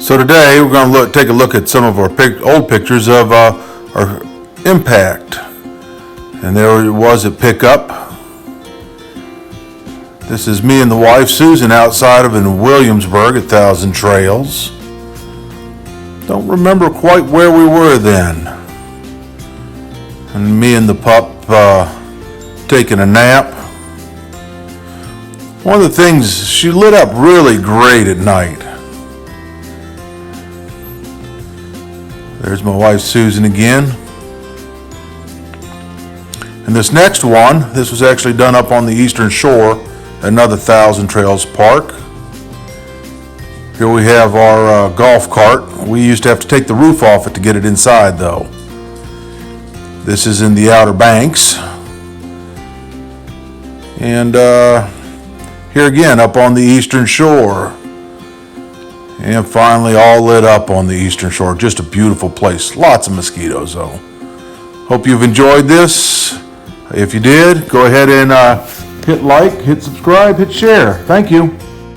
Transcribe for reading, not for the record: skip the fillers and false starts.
So today we're going to take a look at some of our old pictures of our impact. And there it was at pickup. This is me and the wife Susan outside of in Williamsburg at Thousand Trails. Don't remember quite where we were then. And me and the pup taking a nap. One of the things, she lit up really great at night. There's my wife Susan again. And this next one, this was actually done up on the eastern shore, another Thousand Trails park. Here we have our golf cart. We used to have to take the roof off it to get it inside though. This is in the Outer Banks. And here again up on the eastern shore. And finally all lit up on the eastern shore. Just a beautiful place. Lots of mosquitoes though. Hope you've enjoyed this. If you did, go ahead and hit like, hit subscribe, hit share. Thank you.